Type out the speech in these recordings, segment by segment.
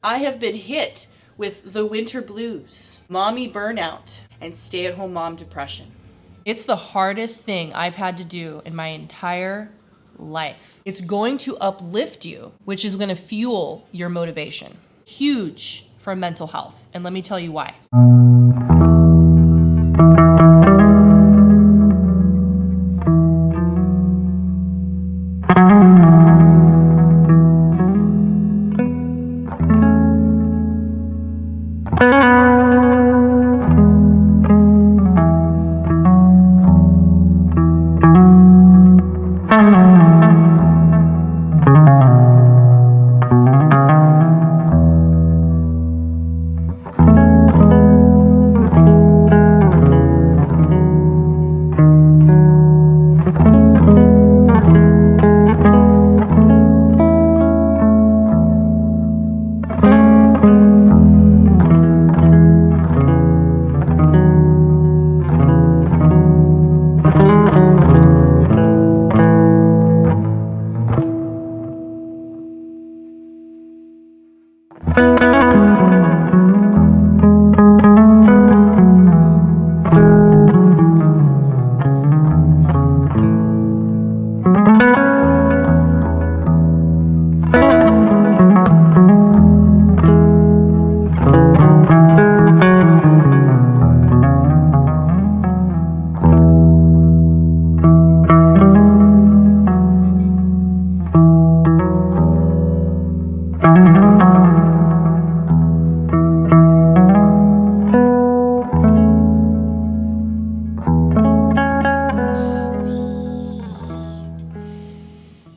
I have been hit with the winter blues, mommy burnout, and stay-at-home mom depression. It's the hardest thing I've had to do in my entire life. It's going to uplift you, which is going to fuel your motivation. Huge for mental health. And let me tell you why.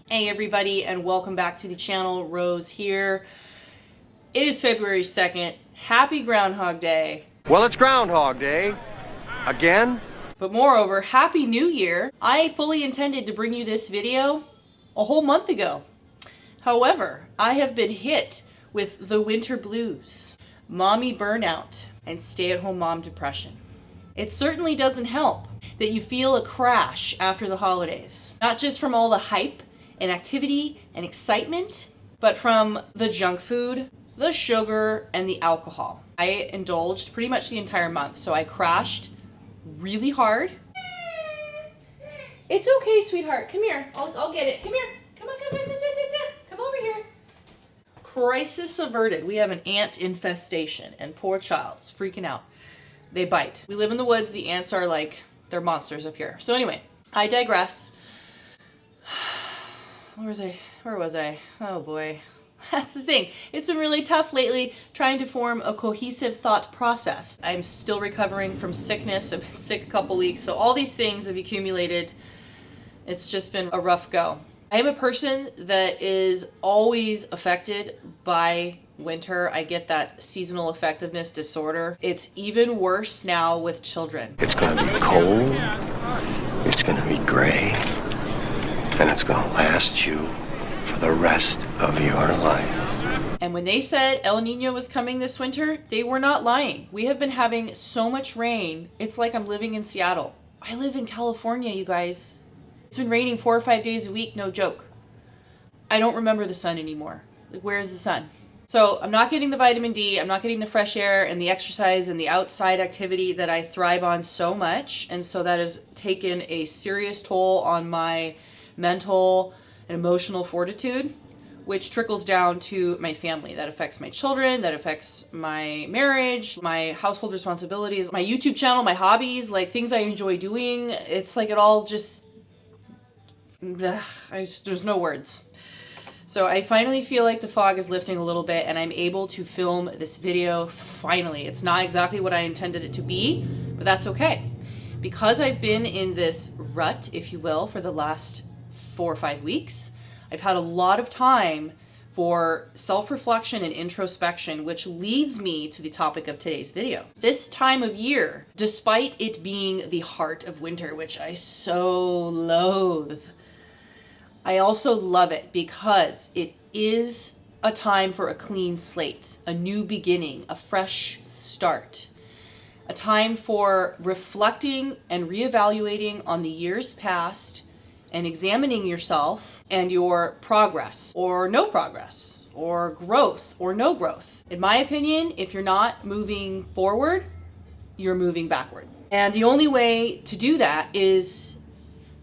Hey everybody, and welcome back to the channel. Rose here. It is February 2nd. Happy Groundhog Day. Well, it's Groundhog Day. Again? But moreover, Happy New Year. I fully intended to bring you this video a whole month ago. However, I have been hit with the winter blues, mommy burnout, and stay-at-home mom depression. It certainly doesn't help that you feel a crash after the holidays. Not just from all the hype and activity and excitement, but from the junk food, the sugar, and the alcohol. I indulged pretty much the entire month, so I crashed really hard. It's okay, sweetheart. Come here. I'll get it. Come here. Come on, come on. Come over here. Crisis averted. We have an ant infestation, and poor child's freaking out. They bite. We live in the woods. The ants are like, they're monsters up here. So anyway, I digress. Where was I? Oh boy. That's the thing. It's been really tough lately trying to form a cohesive thought process. I'm still recovering from sickness. I've been sick a couple weeks. So all these things have accumulated. It's just been a rough go. I am a person that is always affected by winter. I get that seasonal effectiveness disorder. It's even worse now with children. It's gonna be cold. It's gonna be gray. And it's gonna last you for the rest of your life. And when they said El Nino was coming this winter, they were not lying. We have been having so much rain. It's like I'm living in Seattle. I live in California, you guys. It's been raining 4 or 5 days a week, no joke. I don't remember the sun anymore. Like, where is the sun? So I'm not getting the vitamin D, I'm not getting the fresh air and the exercise and the outside activity that I thrive on so much. And so that has taken a serious toll on my mental and emotional fortitude, which trickles down to my family. That affects my children, that affects my marriage, my household responsibilities, my YouTube channel, my hobbies, like things I enjoy doing. It's like it all just, there's no words. So I finally feel like the fog is lifting a little bit and I'm able to film this video finally. It's not exactly what I intended it to be, but that's okay. Because I've been in this rut, if you will, for the last 4 or 5 weeks, I've had a lot of time for self-reflection and introspection, which leads me to the topic of today's video. This time of year, despite it being the heart of winter, which I so loathe, I also love it because it is a time for a clean slate, a new beginning, a fresh start. A time for reflecting and reevaluating on the years past and examining yourself and your progress or no progress. or growth or no growth. In my opinion, if you're not moving forward, you're moving backward. And the only way to do that is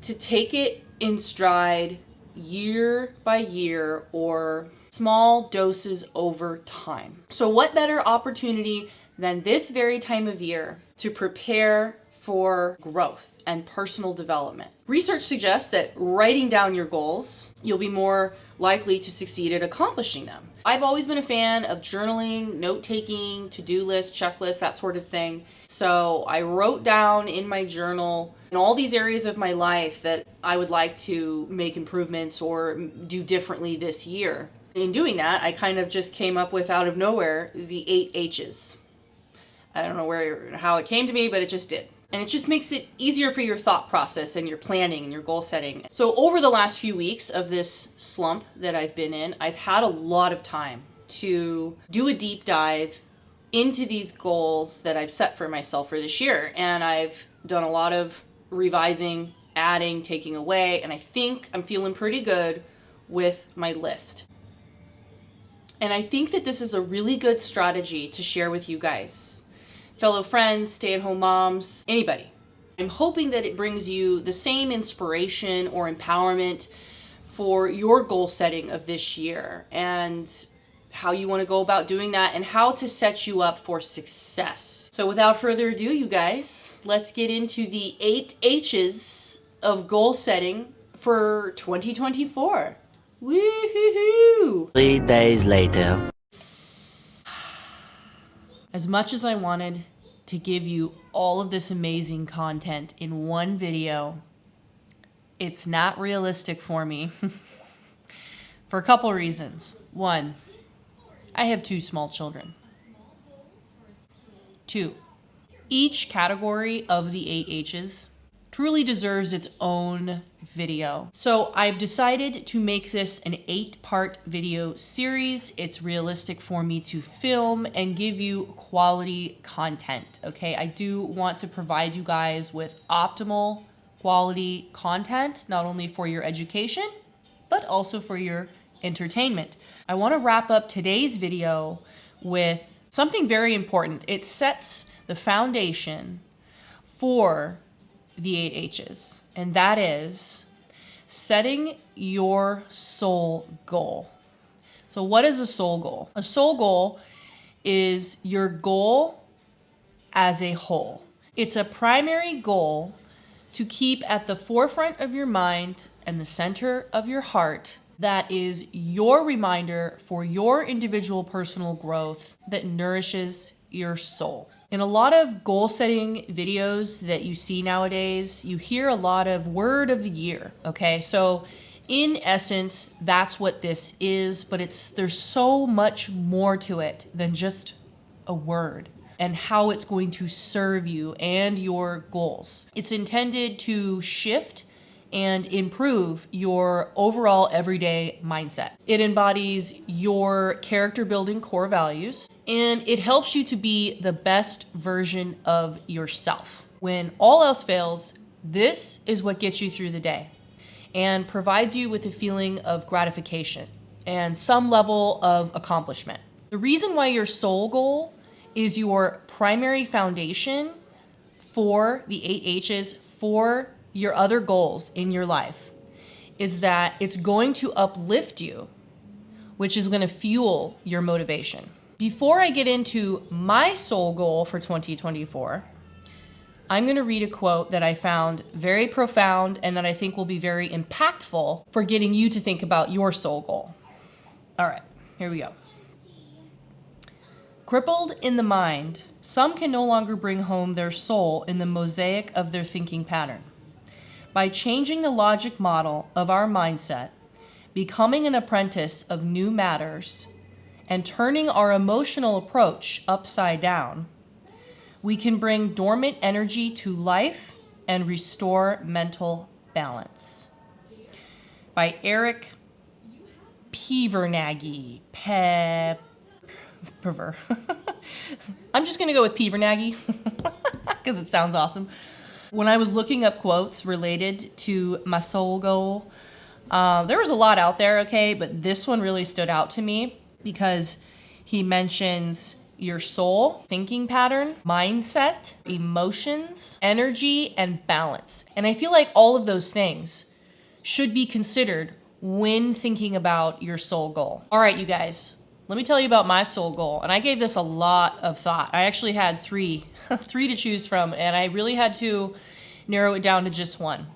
to take it in stride year by year or small doses over time. So what better opportunity than this very time of year to prepare for growth and personal development? Research suggests that writing down your goals, you'll be more likely to succeed at accomplishing them. I've always been a fan of journaling, note-taking, to-do lists, checklists, that sort of thing. So I wrote down in my journal in all these areas of my life that I would like to make improvements or do differently this year. In doing that, I kind of just came up with, out of nowhere, the 8 H's. I don't know how it came to me, but it just did. And it just makes it easier for your thought process and your planning and your goal setting. So over the last few weeks of this slump that I've been in, I've had a lot of time to do a deep dive into these goals that I've set for myself for this year. And I've done a lot of revising, adding, taking away, and I think I'm feeling pretty good with my list. And I think that this is a really good strategy to share with you guys. Fellow friends, stay-at-home moms, anybody. I'm hoping that it brings you the same inspiration or empowerment for your goal setting of this year and how you want to go about doing that and how to set you up for success. So without further ado, you guys, let's get into the 8 H's of goal setting for 2024. Woo-hoo-hoo! 3 days later. As much as I wanted to give you all of this amazing content in one video, it's not realistic for me for a couple reasons. One, I have 2 small children. 2, each category of the 8 H's truly deserves its own video. So I've decided to make this an 8-part video series. It's realistic for me to film and give you quality content, okay? I do want to provide you guys with optimal quality content, not only for your education, but also for your entertainment. I want to wrap up today's video with something very important. It sets the foundation for the 8 H's, and that is setting your soul goal. So what is a soul goal? A soul goal is your goal as a whole. It's a primary goal to keep at the forefront of your mind and the center of your heart. That is your reminder for your individual personal growth that nourishes your soul. In a lot of goal setting videos that you see nowadays, you hear a lot of word of the year, okay? So in essence, that's what this is, but there's so much more to it than just a word and how it's going to serve you and your goals. It's intended to shift and improve your overall everyday mindset. It embodies your character building core values, and it helps you to be the best version of yourself. When all else fails, this is what gets you through the day and provides you with a feeling of gratification and some level of accomplishment. The reason why your soul goal is your primary foundation for the 8 H's, for your other goals in your life, is that it's going to uplift you, which is going to fuel your motivation. Before I get into my soul goal for 2024, I'm going to read a quote that I found very profound and that I think will be very impactful for getting you to think about your soul goal. All right, here we go. Crippled in the mind, some can no longer bring home their soul in the mosaic of their thinking pattern. By changing the logic model of our mindset, becoming an apprentice of new matters, and turning our emotional approach upside down, we can bring dormant energy to life and restore mental balance. By Eric Pevernaghy. I'm just going to go with Pevernaghy because it sounds awesome. When I was looking up quotes related to my soul goal, there was a lot out there, okay, but this one really stood out to me. because he mentions your soul, thinking pattern, mindset, emotions, energy, and balance. And I feel like all of those things should be considered when thinking about your soul goal. All right, you guys, let me tell you about my soul goal. And I gave this a lot of thought. I actually had three to choose from, and I really had to narrow it down to just one,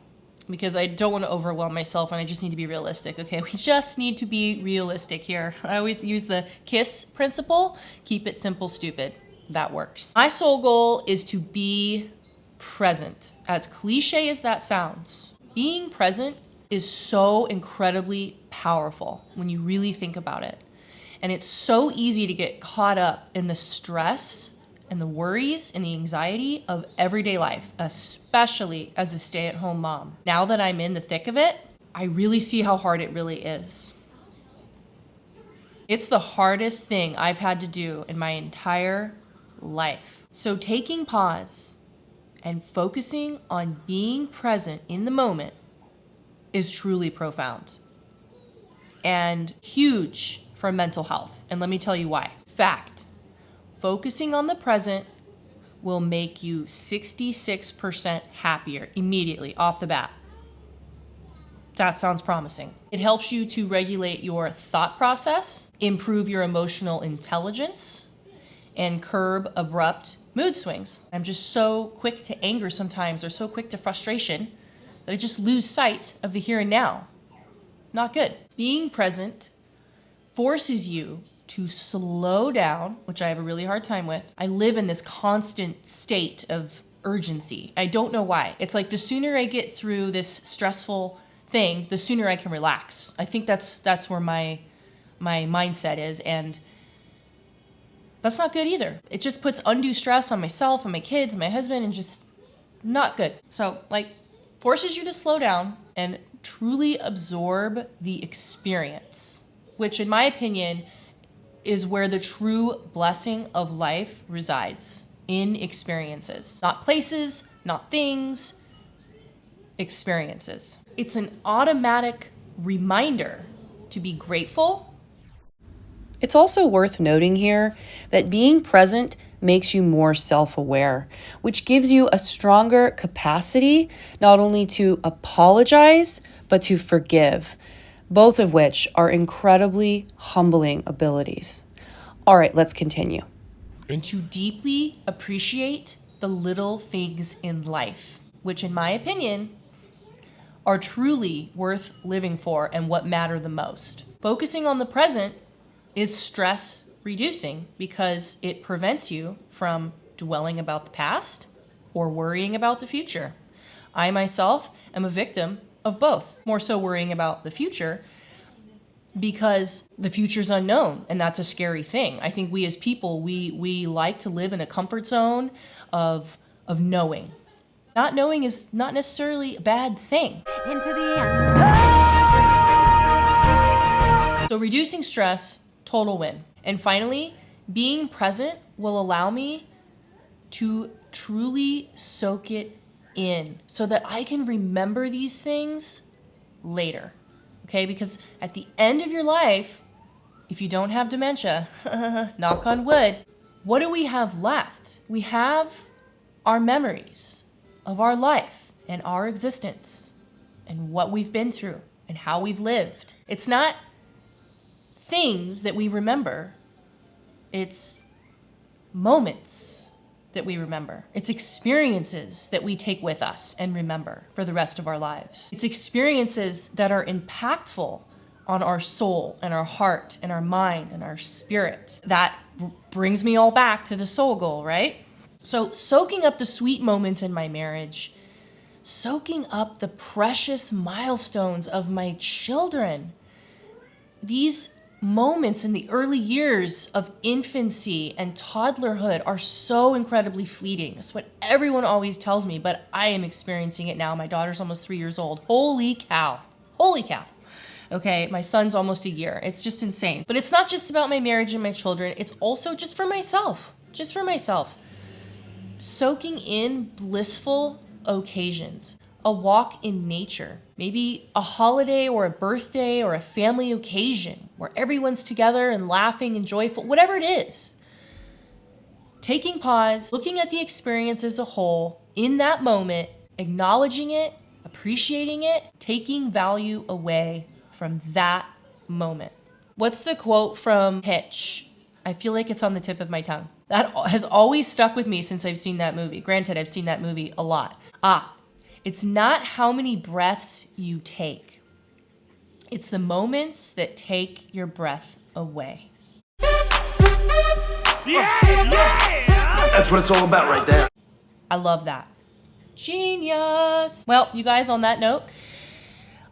because I don't want to overwhelm myself and I just need to be realistic, okay? We just need to be realistic here. I always use the KISS principle, keep it simple, stupid. That works. My soul goal is to be present. As cliche as that sounds, being present is so incredibly powerful when you really think about it. And it's so easy to get caught up in the stress and the worries and the anxiety of everyday life, especially as a stay-at-home mom. Now that I'm in the thick of it, I really see how hard it really is. It's the hardest thing I've had to do in my entire life. So taking pause and focusing on being present in the moment is truly profound and huge for mental health. And let me tell you why. Fact. Focusing on the present will make you 66% happier immediately off the bat. That sounds promising. It helps you to regulate your thought process, improve your emotional intelligence, and curb abrupt mood swings. I'm just so quick to anger sometimes, or so quick to frustration, that I just lose sight of the here and now. Not good. Being present forces you to slow down, which I have a really hard time with. I live in this constant state of urgency. I don't know why. It's like the sooner I get through this stressful thing, the sooner I can relax. I think that's where my mindset is, and that's not good either. It just puts undue stress on myself and my kids and my husband, and just not good. So forces you to slow down and truly absorb the experience, which in my opinion is where the true blessing of life resides, in experiences. Not places, not things, experiences. It's an automatic reminder to be grateful. It's also worth noting here that being present makes you more self-aware, which gives you a stronger capacity not only to apologize, but to forgive, both of which are incredibly humbling abilities. All right, let's continue. And to deeply appreciate the little things in life, which in my opinion are truly worth living for and what matter the most. Focusing on the present is stress reducing because it prevents you from dwelling about the past or worrying about the future. I myself am a victim of both, more so worrying about the future because the future's unknown, and that's a scary thing. I think we as people, we like to live in a comfort zone of knowing. Not knowing is not necessarily a bad thing. Into the end. So reducing stress, total win. And finally, being present will allow me to truly soak it in so that I can remember these things later. Okay, because at the end of your life, if you don't have dementia, knock on wood, what do we have left? We have our memories of our life and our existence and what we've been through and how we've lived. It's not things that we remember, it's moments that we remember. It's experiences that we take with us and remember for the rest of our lives. It's experiences that are impactful on our soul and our heart and our mind and our spirit. That brings me all back to the soul goal, right? So soaking up the sweet moments in my marriage, soaking up the precious milestones of my children, these moments in the early years of infancy and toddlerhood are so incredibly fleeting. That's what everyone always tells me, but I am experiencing it now. My daughter's almost 3 years old. Holy cow. Holy cow. Okay, my son's almost a year. It's just insane. But it's not just about my marriage and my children. It's also just for myself. Just for myself. Soaking in blissful occasions a walk in nature, maybe a holiday or a birthday or a family occasion where everyone's together and laughing and joyful, whatever it is. Taking pause, looking at the experience as a whole in that moment, acknowledging it, appreciating it, taking value away from that moment. What's the quote from Hitch? I feel like it's on the tip of my tongue. That has always stuck with me since I've seen that movie. Granted, I've seen that movie a lot. It's not how many breaths you take. It's the moments that take your breath away. Yeah! That's what it's all about right there. I love that. Genius. Well, you guys, on that note,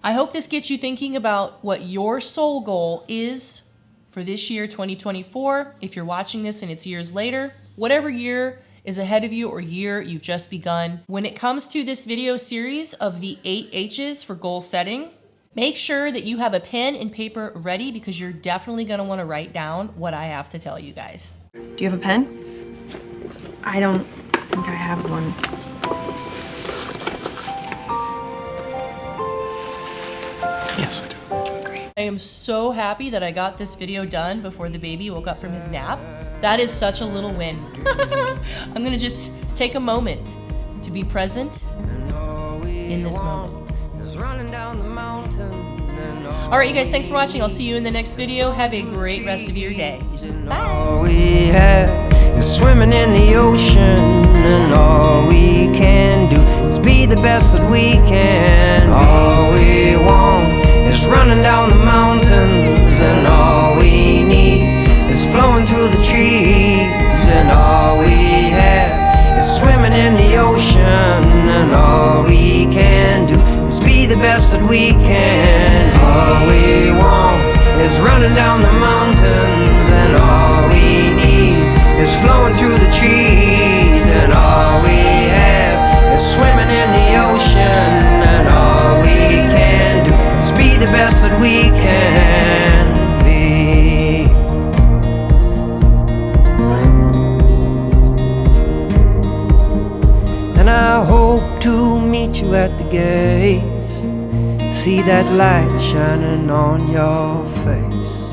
I hope this gets you thinking about what your soul goal is for this year, 2024. If you're watching this and it's years later, whatever year is ahead of you or year you've just begun. When it comes to this video series of the 8 H's for goal setting, make sure that you have a pen and paper ready because you're definitely going to want to write down what I have to tell you guys. Do you have a pen? I don't think I have one. Yes, I do. I am so happy that I got this video done before the baby woke up from his nap. That is such a little win. I'm gonna just take a moment to be present in this moment. All right, you guys, thanks for watching. I'll see you in the next video. Have a great rest of your day. Bye. All we have is swimming in the ocean, and all we can do is be the best that we can. All we want is running down the mountains, and all we need is flowing through the trees, and all we have is swimming in the ocean, and all we can do is be the best that we can. All we want is running down the mountains, and all we need is flowing through the trees, and all we have is swimming in the ocean, and all we can do is be the best that we can be. And I hope to meet you at the gates, see that light shining on your face.